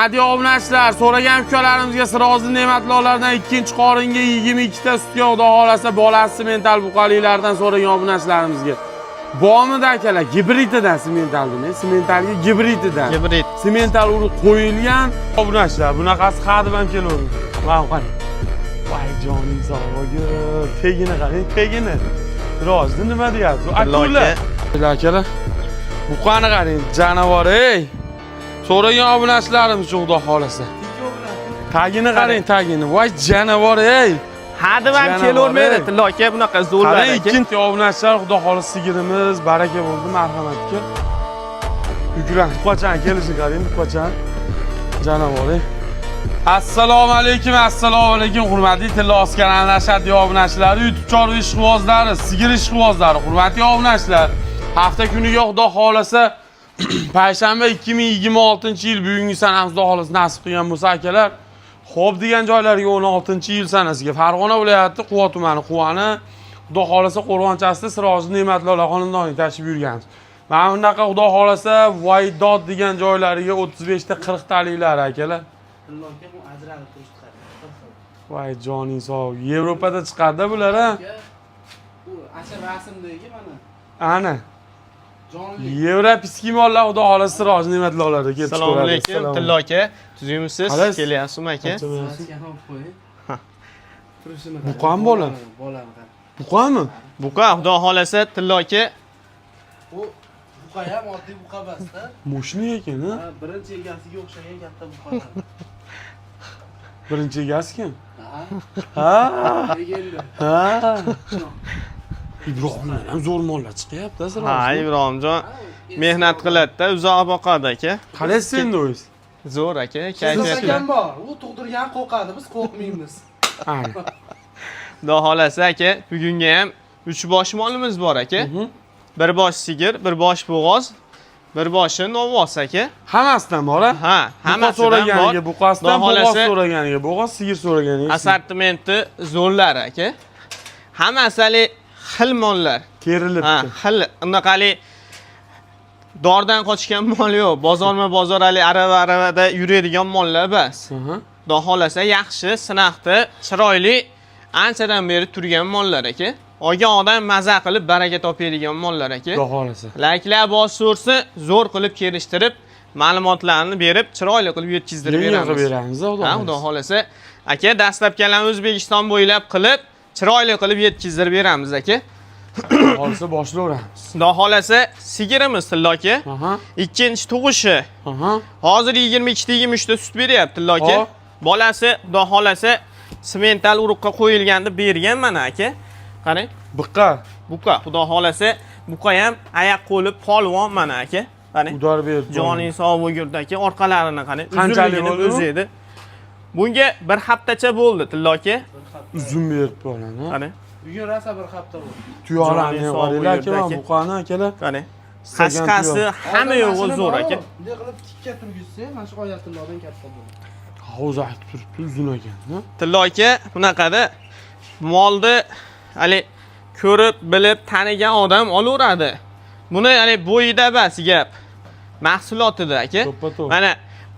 Hadi obunachilar, so'ragan ukalarimizga Sirozi Ne'matlilardan ikkinchi qoringa 22 ta sutga xudo xolasa bolasi mental buqalilardan so'ragan obunachilarimizga. Bormi akalar? Gibrididan sementalmi? Sementalga gibrididan. Gibrid. Semental urug' qo'yilgan obunachilar. Bunaqasi hadib ham kelaverdi. Mana qarang. Voy joning sog'ligi. Tegini qarang, tegini. Sirozni nima deyapti? Akalar. Akalar. Buqani qarang, jonivor ey. So'ragan obunachilarimiz xudo xolasa. Tagini qarang, tagini. Voy jonivor ey. Hadib ham kelavermaydi. Tilloka bunaqa zo'rlar ekan. Ikkinchi obunachilar xudo xolasa sigirimiz baraka bo'ldi, marhamatga. Yugurang, qachon kelishni qarang, qachon. Jonivor ey. Assalomu alaykum, hurmatli Tilla Oskanal Nashad obunachilari, YouTube chorva ishqibozlari, sigir ishqibozlari, hurmatli obunachilar. Hafta kuniga xudo xolasa payshanba 2026-yil bugungi sanamiz xudo xolasa nasib qilgan bo'lsa akalar, xo'p degan joylariga 16-yil sanasiga Farg'ona viloyati Quva tumani, Quvani xudo xolasa Qo'rg'onchasida Sirozi Ne'matlilar xonadoniga tashrif yurganmiz. Mana bunaqa xudo xolasa Voydod degan joylariga 35 ta 40 taliklar akalar. Voy joning sog'. Yevropada chiqadi bular ha. Bu asha rasmdagi mana. Ana. Yevropiskiy mollar xudo xolasa Sirozi Ne'matlilarga kelib chiqadi. Assalomu alaykum, Tilla aka. Tuzimsiz? Kelyapsizmi aka? Buqami bola? Buqami? Buqa xudo xolasa Tilla aka. Bu buqa ham oddiy buqa emas-da. Moshina ekan, ha? Birinchi egasiga o'xshagan katta buqalar. Birinchi egasi kim? Ha. Legenda. Ha. Ibrohimdan ham zo'r mollar chiqyapti, Sirozi. Ha, Ibrohimjon mehnat qiladi-da, uzoq boqadi aka. Qaraysiz endi o'zingiz. Zo'r aka, kayfiyat bor. U tug'dirgan qo'rqadi, biz qo'rqmaymiz. Xudo xolasa aka, bugunga ham 3 bosh molimiz bor aka. Bir bosh sigir, bir bosh bo'g'oz, bir boshi novvos aka. Hammasidan bor, ha? Ha, hammasidan so'raganiga buqasidan, bo'g'oz so'raganiga, bo'g'oz sigir so'raganiga. Assortimenti zo'rlar aka. Hammasi xil mollar. Terilibdi. Ha, xil, unaqali dordan qochgan mol yo'q. Bozorma-bozor aravada yuradigan mollar bas. Xudo xolasa yaxshi, sinoqda, chiroyli, anchadan beri turgan mollar aka. Olgan odam maza qilib baraka topadigan mollar aka. Xudo xolasa. Layklar bosh so'rsa, zo'r qilib kelishtirib, ma'lumotlarni berib, chiroyli qilib yetkazdirib beramiz. Xudo xolasa. Aka, dastlabkilarni O'zbekiston bo'ylab qilib, chiroyli qilib yetkazdirib beramiz aka. Xolasa boshlayveramiz. Xudo xolasa sigirimiz Tilla aka. Ikkinchi tug'ishi. Hozir 22 ta 23 ta sut beryapti Tilla aka. Bolasi xudo xolasa semental urug'ga qo'yilganda bergan mana aka. Qarang. Buqa. Xudo xolasa buqa ham oyoq qo'li polvon mana aka. Qarang. Udor berdi. Joning sog' bo'lgurdi aka. Orqalarini qarang. Qanchalik o'zi edi. Bunga bir haftacha bo'ldi Tilla aka. Uzun berib bo'ladi. Qarang. Bugun rosa bir hafta bo'ldi. Tuyoqlarni qo'ydilar aka, buqani akalar. Qarang. Qashqasi hamma yo'g'i zo'r aka. Bunday qilib tikka turgizsa, mana shu oyatlardan katta bo'ladi. Hozir aytib turibdi, uzun ekan, ha? Tilla aka, bunaqada molni hali ko'rib, bilib, tanigan odam olaveradi. Buni hali bo'yida emas gap. Mahsulotida aka. Mana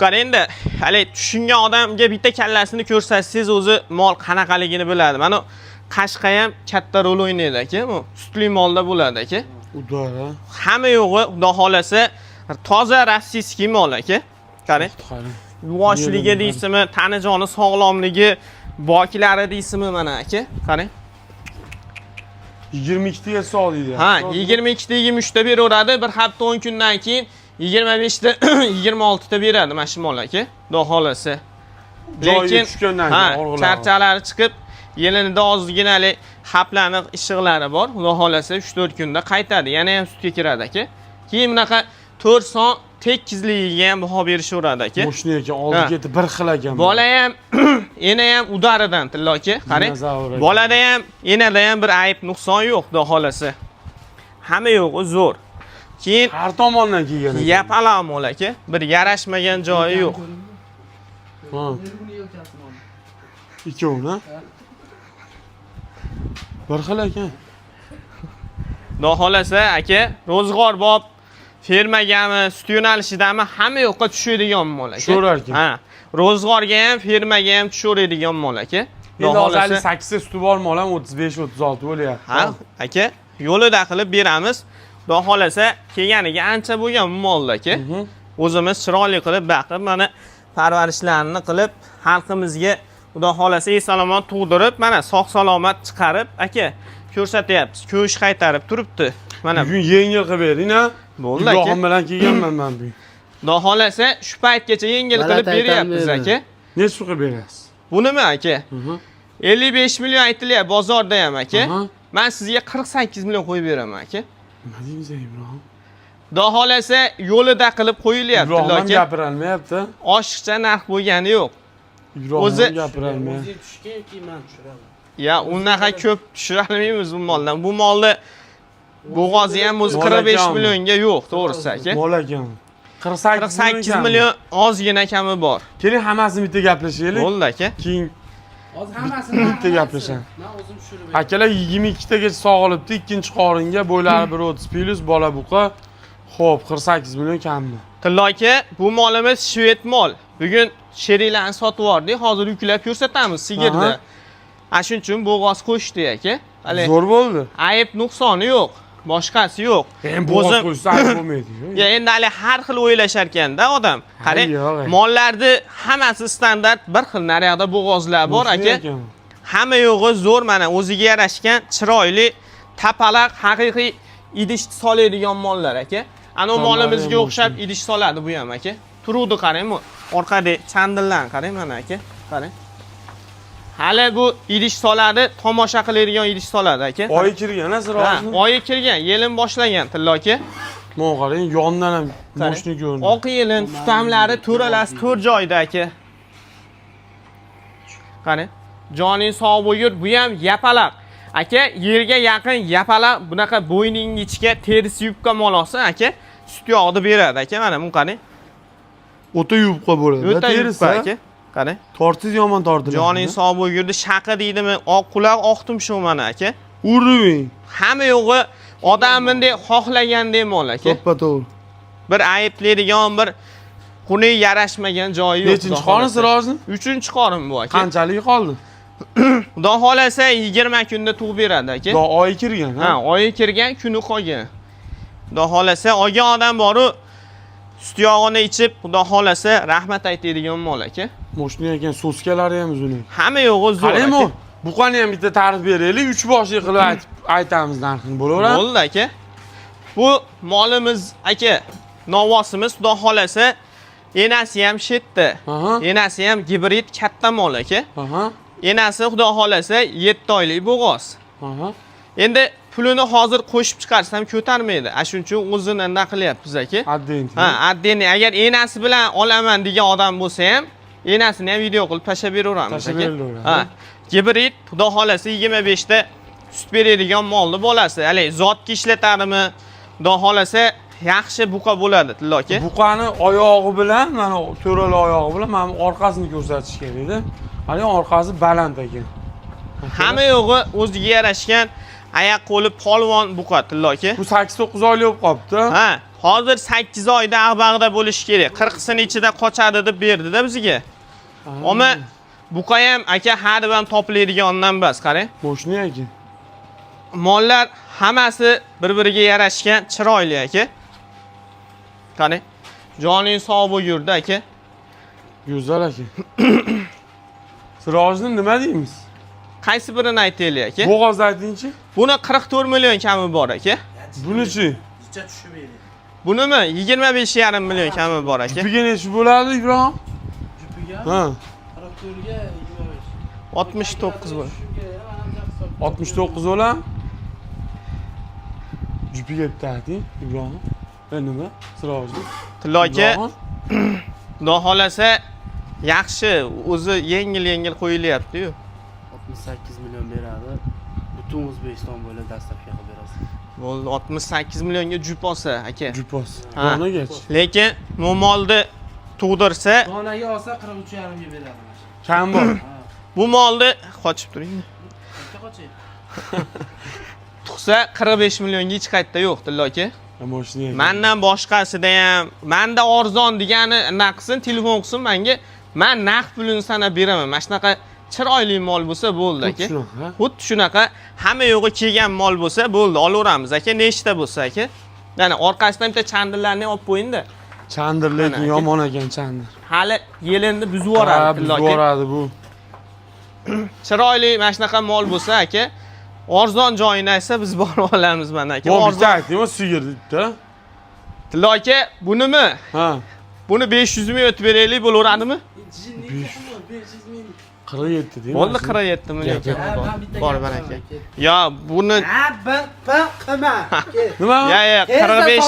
qarangda, hali tushungan odamga bitta kallasini ko'rsatsangiz o'zi mol qanaqaligini biladi. Mana qashqa ham katta rol o'ynaydi aka. Bu sutli molda bo'ladi aka. Udara. Hamma yo'g'i xudo xolasa toza rossiyskiy mol aka. Qarang. Yuvoshligi deysizmi, tanijoni sog'lomligi, boklari deysizmi mana aka. Qarang. 22 taga so'q deydi. Ha, 22 ta 23 ta beraveradi. Bir hafta 10 kundan keyin 25 ta 26 ta beradi mana shu mol aka. Xudo xolasa. Lekin charchalari chiqib, yelinida ozgina haplaniq ishiqlari bor. Xudo xolasa 3-4 kunda qaytadi. Yana ham sutga kiradi aka. Keyin bunaqa 4 son tekizligiga ham baho berishaveradi aka. Moshina ekan, oldi ketib bir xil ekan. Bola ham, ena ham udaridan Tilla aka. Qarang. Bolada ham, enada ham bir ayb, nuqson yo'q, xudo xolasa. Hamma yo'g'i zo'r. Keyin har tomondan kelgan ekan. Yapalaq mol aka. Bir yarashmagan joyi yo'q. Ha. Ikkovini. Bir xil ekan. Xudo xolasa aka, ro'zg'or bob fermagami, sut yo'nalishidami hamma yoqqa tushadigan mol aka. Tushaverar ekan. Ha. Ro'zg'orga ham, fermaga ham tushaveradigan mol aka. Endi hozir 8 ta suti bor molam 35-36 bo'lyapti. Ha, aka, yo'lida qilib beramiz. Xudo xolasa, kelganiga ancha bo'lgan mol aka. O'zimiz chiroyli qilib baqib, mana parvarishlarini qilib, xalqimizga xudo xolasa salomat tug'dirib, mana sog' salomat chiqarib, aka, ko'rsatyapmiz. Ko'sh qaytarib turibdi. Mana bugun yengil qilib bering-a. bo'ldi aka. Ibrohim bilan kelganman men bu. Xudo xolasa, shu paytgacha yengil qilib beryapmiz aka. Necha qilib berasiz? Bunimi aka? 55 million aytilyapti bozorda ham aka. Men sizga 48 million qo'yib beraman aka. Nima deysiz Ibrohim? Xudo xolasa, yo'lida qilib qo'yilyapti Ibrohim aka. gapirolmayapti. Oshiqcha narx bo'lgani yo'q. O'zi gapirolmayapti. O'zi tushganki men tushiraman. Ya, unaqa ko'p tushira olmaymiz bu moldan. Bu molni bo'g'ozi ham o'zi 45 millionga yo'q, to'g'risi aka. Mol ekan. 48 million ozgina kami bor. Keling hammasini bitta gaplashaylik. Bo'ldi aka. Keyin Hozir hammasini bitta gaplashamiz. Men o'zim tushirib Akalar 22 tagacha sog'ilibdi, ikkinchi qoringa bo'ylari 130 plus bola buqa. Xo'p, 48 million kammi. Tillo aka, bu molimiz shved mol. Bugun sheriklarni sotib yubordik, hozir yuklab ko'rsatamiz sigirni. Shuning uchun bo'g'oz qo'shdi aka. Zo'r bo'ldi. Ayb nuqsoni yo'q, boshqasi yo'q. Bo'g'oz qo'ysa ayb bo'lmaydi-ku. Ya endi hali har xil o'ylashar ekanda odam. Qarang, mollarni hammasi standart bir xil naryoqda bo'g'ozlar bor aka. Hamma yo'g'i zo'r, mana o'ziga yarashgan, chiroyli, tapalaq, haqiqiy idish soladigan mollar aka. Ana molimizga o'xshab idish soladi bu ham aka. Turuvdi qarang, orqada chandillan qarang mana aka. Qarang. Hali bu idish soladi, tomosha qiladigan idish soladi aka. Oyi kirgan, asrozni. Oyi kirgan, yelin boshlagan Tillo aka. Mana qarang, yondan ham moshni ko'rindi. Oq yelin, tutamlari to'ralasi 4 joyda aka. Qarang. Joning sog' bo'lgur, bu ham yapalaq. Aka, yerga yaqin yapalaq, bunaqa bo'yning ichiga terisi yubqa mol olsa aka, sut yog'ni beradi aka. Mana bu qarang. O'ta yubqa bo'ladi. O'ta yubqa aka. Qarang. Tortingiz yomon tortiladi. Joning sog' bo'lgurdi, shaqi deydimi, oq quloq, oq tumshuq mana aka. Urving. Hamma yo'g'i odamindek xohlagandek mol aka. To'ppa-to'g'ri. Bir aybladigan, bir xunuk yarashmagan joyi yo'q. Nechinchi qorin sirozni? 3-qorin bu aka. Qanchalik qoldi? Xudo xolasa 20 kunda tug'ib beradi aka. Xudo oyi kirgan, ha? Oyi kirgan, kuni qolgan. Xudo xolasa olgan odam bor-u, sut yog'ini ichib, xudo xolasa rahmat aytadigan mol aka. Moshni ekan soskalari ham uzun. Hamma yo'g'i zo'r. Qarang, buqani ham bitta ta'rif beraylik, 3 boshli qilib aytamiz narxini, bo'laveradi. Bo'ldi aka. Bu molimiz aka, novvosimiz xudo xolasa enasi ham shetdi. Enasi ham gibrid katta mol aka. Enasi xudo xolasa 7 oylik bo'g'oz. Endi pulini hozir qo'shib chiqarsam ko'tarmaydi. Shuning uchun o'zini nima qilyapmiz aka? Addenti. Addenti. Agar enasi bilan olaman degan odam bo'lsa ham, enasini ham video qilib tashlab beraveramiz aka. Gibrid xudo xolasa 25 ta sut beradigan molni bolasi. Hali zotga ishlatadimi? Xudo xolasa yaxshi buqa bo'ladi Tillo aka. Buqani oyog'i bilan, mana to'rali oyog'i bilan mana orqasini ko'rsatish kerak-da. Hali orqasi baland ekan. Hamma yo'g'i o'ziga yarashgan oyoq qo'li polvon buqa Tillo aka. Bu 8-9 oylik bo'lib qopti. Ha, hozir 8 oyda ag'bag'da bo'lishi kerak. 40 sini ichida qochadi deb berdi-da bizga. Ammo buqa ham aka hadib ham topiladigandan bas, qarang. Moshni ekan. Mollar hammasi bir-biriga yarashgan, chiroyli aka. Qarang. Joning sog' bo'lgurdi aka. Go'zal aka. Sirojni nima deymiz? Qaysi birini aytaylik aka? Bo'g'ozni aytingchi. Buni 44 million kami bor aka. Bunichi? Zicha tushib edi. Bunimi 25,5 million kami bor aka. Jupiga necha bo'ladi, Ibrohim? Jupiga? Ha. 44 ga 25. 69 bo'ladi. 69 bo'lan. Jupiga bitta ayting, Ibrohim. Nima? Sirojni. Tillo aka. Xudo xolasa yaxshi, o'zi yengil qo'yilyapti-yu. 68 million beradi. Butun O'zbekiston bo'ylab dastavka qilib berasiz. Bo'ldi, 68 millionga jup olsa aka. Jup olsa. Ha. Donagachi. Lekin bu molni tug'dirsa, Donaga olsa 43,5 ga beradi. Kam bor. bu molni qochib turing. Qancha qochay? Tug'sa 45 millionga hech qayerda yo'q Tillo aka. Mashina. Mendan boshqasida ham, menda arzon degani naqsin, telefon qilsin menga. Men naqd pulini sanab beraman. Mana shunaqa chiroyli mol bo'lsa bo'ldi aka. Xuddi shunaqa hamma yo'g'i kelgan mol bo'lsa bo'ldi, olaveramiz aka. Nechta bo'lsa aka. Ya'ni orqasidan bitta chandillarni olib qo'ying-da. Chandir lekin yomon ekan chandir. Hali yelindi buzib yuboradi buzib yuboradi bu. Chiroyli mana shunaqa mol bo'lsa aka, arzon joyini aytsa biz borib olamiz mana aka. Arzon aytdingmi, sigir debdi. Tilla aka, bunimi? Ha. Buni 500 ming o'tib beraylik bo'laveradimi? 500 ming. 47 deymi? Bo'ldi 47 million. Bor mana aka. Yo, buni Ha, qilma. Nima? Ya, 45